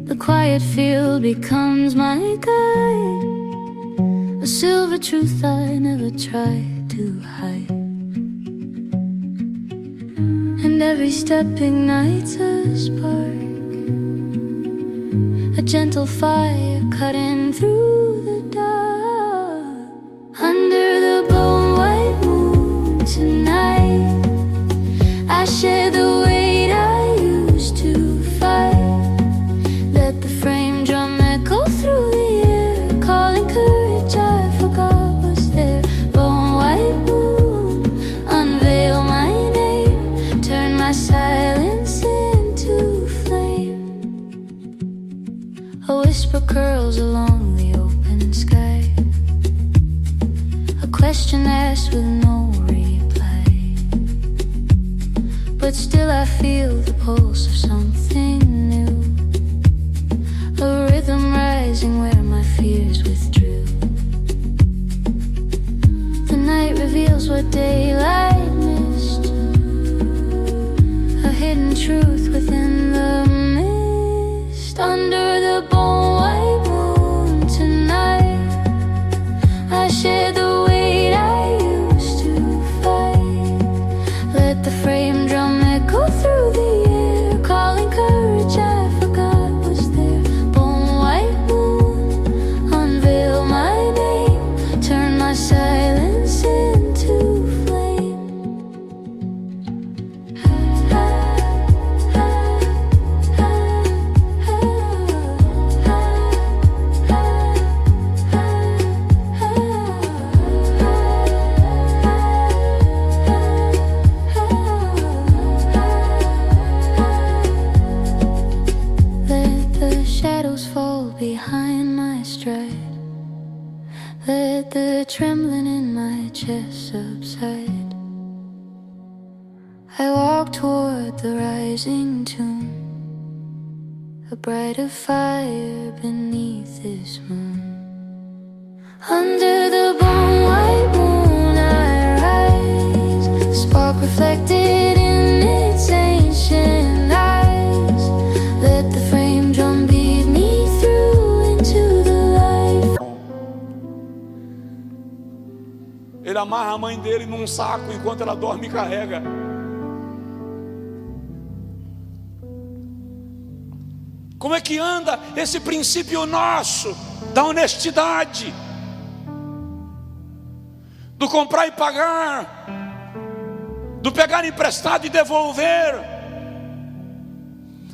The quiet field becomes my guide, a silver truth I never tried to hide. And every step ignites a spark, a gentle fire cutting through the dark. Under the bone white moon tonight, I share the weight I used to fight. Let the frame drum echo through the air, calling courage I forgot was there. Bone white moon, unveil my name, turn my silence into flame. A whisper curls along the open sky, a question asked with no reply. But still I feel the pulse of something new, a rhythm rising where my fears withdrew. The night reveals what daylight missed, a hidden truth within the mist. Under the bone white moon tonight, I share the weight I used to fight. Let the frame drum echo through the air, calling courage I forgot was there. Bone white moon, unveil my name, turn my silence into flame. Let the shadows fall behind my stride, let the trembling in my chest subside. I walk toward the rising tune, a brighter fire beneath this moon. Under the bone white moon I rise, the spark reflected in its ancient eyes. Let the frame drum beat me through into the light. ele amarra a mãe dele num saco enquanto ela dorme e carrega. Como é que anda esse princípio nosso da honestidade, do comprar e pagar, do pegar emprestado e devolver,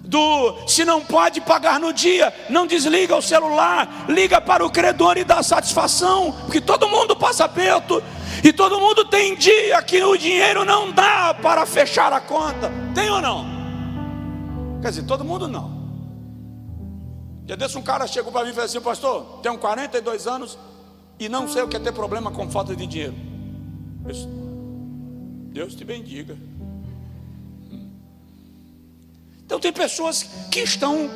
do se não pode pagar no dia, não desliga o celular, liga para o credor e dá satisfação, porque todo mundo passa aperto e todo mundo tem dia que o dinheiro não dá para fechar a conta. Tem ou não? Quer dizer, todo mundo não. Já desse um cara chegou para mim e falou assim: pastor, tenho 42 anos e não sei o que é ter problema com falta de dinheiro. Eu disse, Deus te bendiga. Então tem pessoas que estão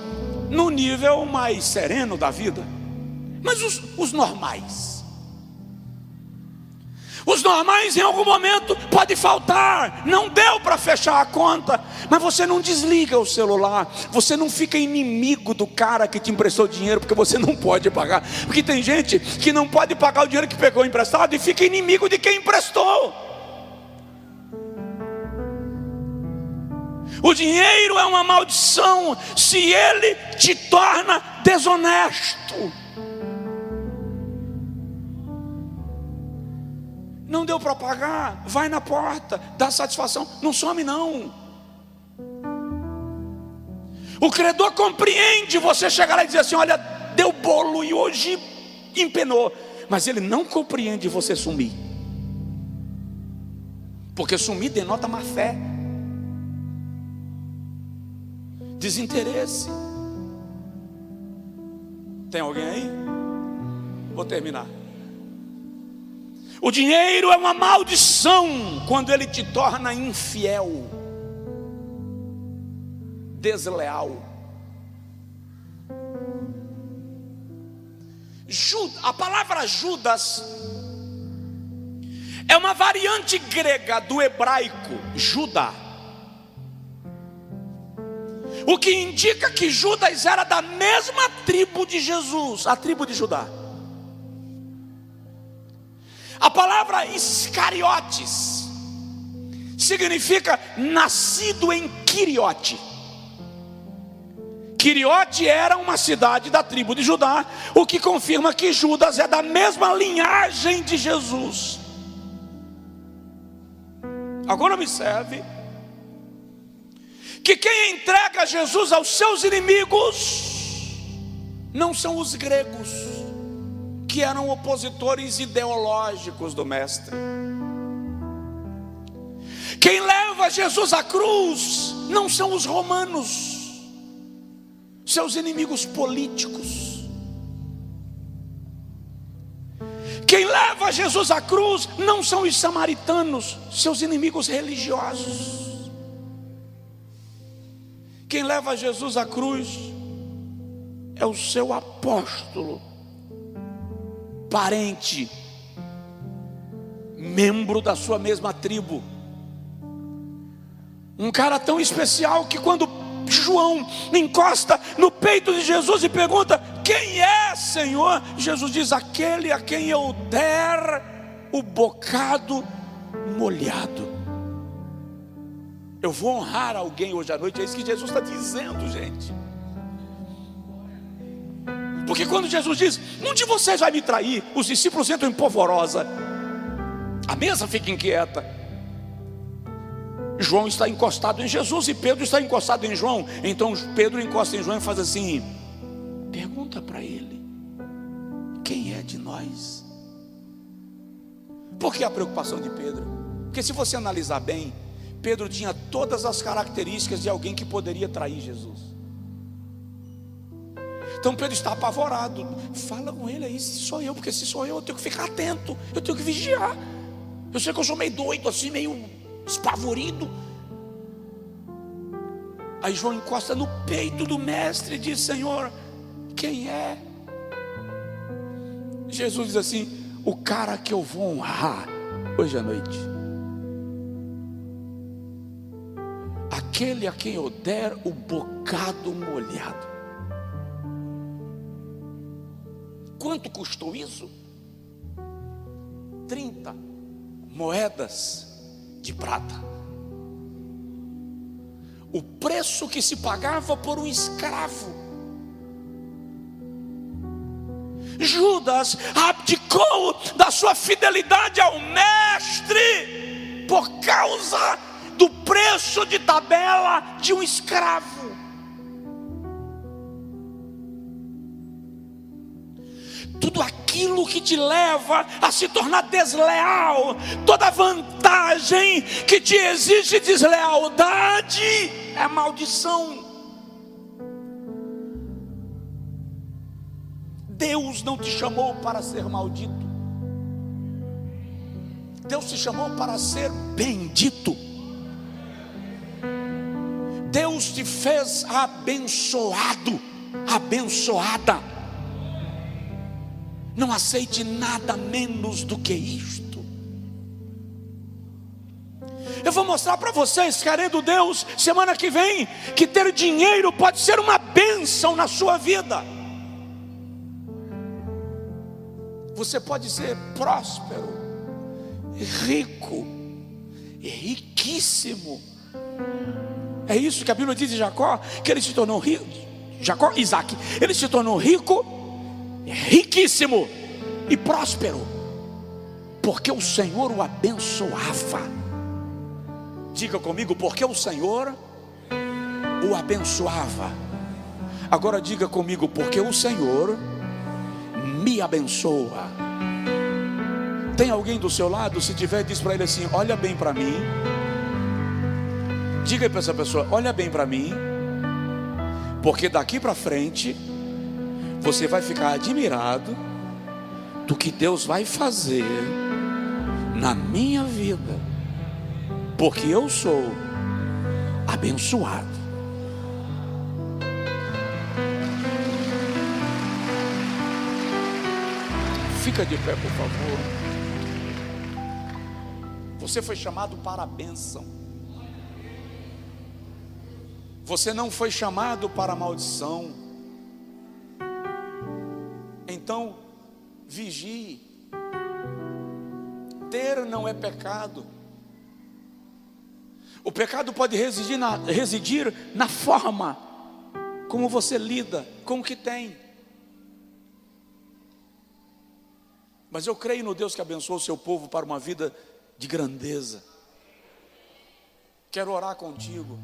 no nível mais sereno da vida, mas os normais, Os normais em algum momento pode faltar, não deu para fechar a conta, mas você não desliga o celular, você não fica inimigo do cara que te emprestou dinheiro, porque você não pode pagar. Porque tem gente que não pode pagar o dinheiro que pegou emprestado e fica inimigo de quem emprestou. O dinheiro é uma maldição se ele te torna desonesto. Não deu para pagar, vai na porta, dá satisfação, não some não. O credor compreende você chegar lá e dizer assim: olha, deu bolo e hoje empenou. Mas ele não compreende você sumir, porque sumir denota má fé, desinteresse. Tem alguém aí? Vou terminar. O dinheiro é uma maldição quando ele te torna infiel, desleal. A palavra Judas é uma variante grega do hebraico Judá, o que indica que Judas era da mesma tribo de Jesus, a tribo de Judá. A palavra Iscariotes significa nascido em Quiriote. Quiriote era uma cidade da tribo de Judá, o que confirma que Judas é da mesma linhagem de Jesus. Agora observe que quem entrega Jesus aos seus inimigos não são os gregos, que eram opositores ideológicos do mestre. Quem leva Jesus à cruz não são os romanos, seus inimigos políticos. Quem leva Jesus à cruz não são os samaritanos, seus inimigos religiosos. Quem leva Jesus à cruz é o seu apóstolo, parente, membro da sua mesma tribo. Um cara tão especial que quando João encosta no peito de Jesus e pergunta: quem é, Senhor? Jesus diz: aquele a quem eu der o bocado molhado. Eu vou honrar alguém hoje à noite. É isso que Jesus está dizendo, gente. Porque quando Jesus diz: um de vocês vai me trair, os discípulos entram em polvorosa, a mesa fica inquieta. João está encostado em Jesus e Pedro está encostado em João. Então Pedro encosta em João e faz assim: pergunta para ele, quem é de nós? Por que a preocupação de Pedro? Porque se você analisar bem, Pedro tinha todas as características de alguém que poderia trair Jesus. Então Pedro está apavorado. Fala com ele aí se sou eu, porque se sou eu tenho que ficar atento, eu tenho que vigiar. Eu sei que eu sou meio doido assim, meio espavorido. Aí João encosta no peito do mestre e diz: Senhor, quem é? Jesus diz assim: o cara que eu vou honrar hoje à noite, aquele a quem eu der o bocado molhado. Quanto custou isso? 30 moedas de prata. O preço que se pagava por um escravo. Judas abdicou da sua fidelidade ao mestre por causa do preço de tabela de um escravo. Tudo aquilo que te leva a se tornar desleal, toda vantagem que te exige deslealdade é maldição. Deus não te chamou para ser maldito, Deus te chamou para ser bendito. Deus te fez abençoado, abençoada. Não aceite nada menos do que isto. vou mostrar para vocês, querendo Deus, semana que vem, que ter dinheiro pode ser uma bênção na sua vida. Você pode ser próspero, rico, riquíssimo. É isso que a Bíblia diz de Jacó, que ele se tornou rico. Jacó, Isaac, ele se tornou rico, riquíssimo e próspero, porque o Senhor o abençoava. Diga comigo, porque o Senhor o abençoava. Agora diga comigo, porque o Senhor me abençoa. Tem alguém do seu lado? Se tiver, diz para ele assim: olha bem para mim. Diga para essa pessoa: olha bem para mim, porque daqui para frente você vai ficar admirado do que Deus vai fazer na minha vida, porque eu sou abençoado. Fica de pé, por favor. Você foi chamado para a bênção. Você não foi chamado para a maldição. Então, vigie. Ter não é pecado. O pecado pode residir na forma como você lida com o que tem. Mas eu creio no Deus que abençoa o seu povo para uma vida de grandeza. Quero orar contigo.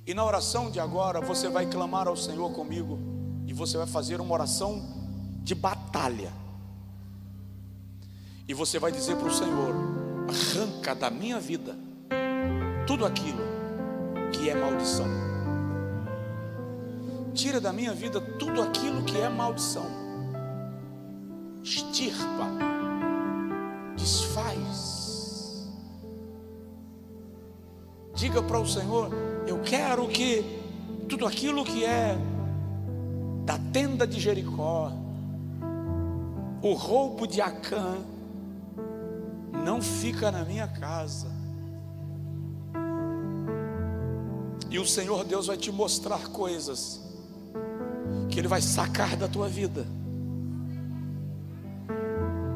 E na oração de agora, você vai clamar ao Senhor comigo. E você vai fazer uma oração de batalha. E você vai dizer para o Senhor: arranca da minha vida tudo aquilo que é maldição. Tira da minha vida tudo aquilo que é maldição. Extirpa, desfaz. Diga para o Senhor: eu quero que tudo aquilo que é da tenda de Jericó, o roubo de Acã, não fica na minha casa. E o Senhor Deus vai te mostrar coisas que Ele vai sacar da tua vida,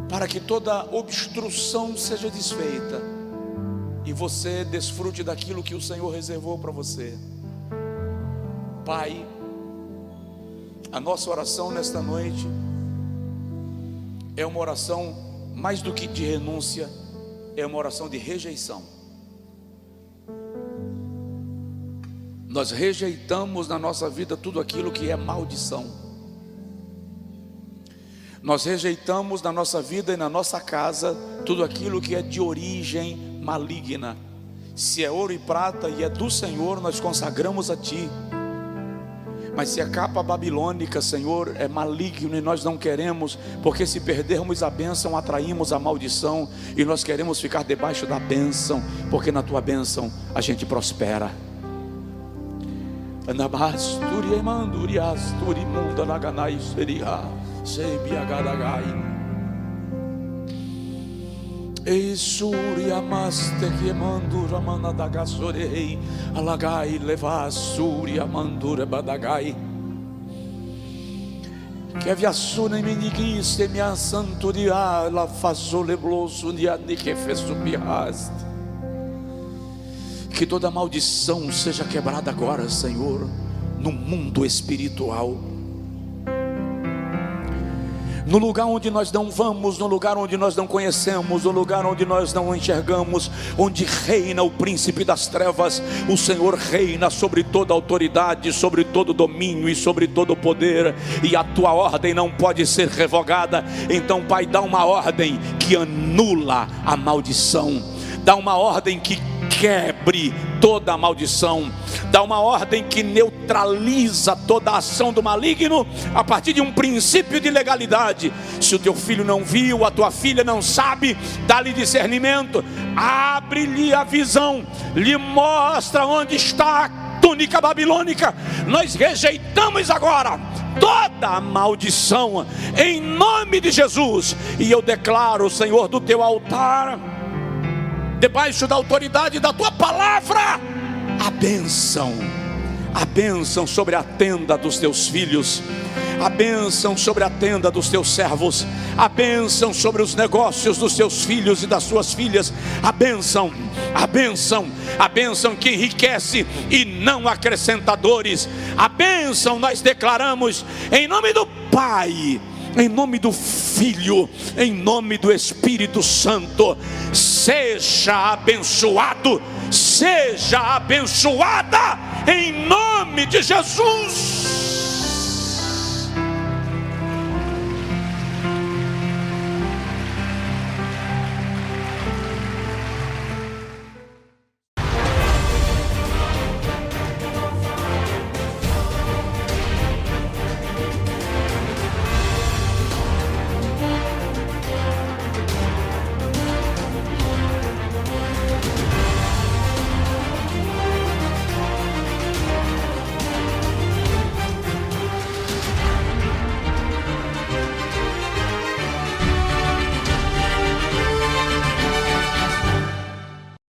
para que toda obstrução seja desfeita e você desfrute daquilo que o Senhor reservou para você. Pai, a nossa oração nesta noite é uma oração mais do que de renúncia, é uma oração de rejeição. Nós rejeitamos na nossa vida tudo aquilo que é maldição. Nós rejeitamos na nossa vida e na nossa casa tudo aquilo que é de origem maligna. Se é ouro e prata e é do Senhor, nós consagramos a Ti. Mas se é capa babilônica, Senhor, é maligno e nós não queremos, porque se perdermos a bênção, atraímos a maldição, e nós queremos ficar debaixo da bênção, porque na Tua bênção a gente prospera. Anabasturi emanduri asturi munda laganai seria sebiagadagai Esuri amaste que mandura manadagasorei alagai levasuri amandura badagai que aviassuna meniguiste minha santuria la fazole bloso dia de que fez subiaste. Que toda maldição seja quebrada agora, Senhor, no mundo espiritual. No lugar onde nós não vamos, no lugar onde nós não conhecemos, no lugar onde nós não enxergamos, onde reina o príncipe das trevas, o Senhor reina sobre toda autoridade, sobre todo domínio e sobre todo poder, e a Tua ordem não pode ser revogada. Então, Pai, dá uma ordem que anula a maldição, dá uma ordem que quebre toda a maldição, dá uma ordem que neutraliza toda a ação do maligno a partir de um princípio de legalidade. Se o teu filho não viu, a tua filha não sabe, dá-lhe discernimento, abre-lhe a visão, lhe mostra onde está a túnica babilônica. Nós rejeitamos agora toda a maldição em nome de Jesus, e eu declaro, Senhor, do teu altar debaixo da autoridade da tua palavra, a bênção sobre a tenda dos teus filhos, a bênção sobre a tenda dos teus servos, a bênção sobre os negócios dos teus filhos e das suas filhas, a bênção que enriquece e não acrescenta dores, a bênção nós declaramos em nome do Pai, em nome do Filho, em nome do Espírito Santo. Seja abençoado, seja abençoada, em nome de Jesus.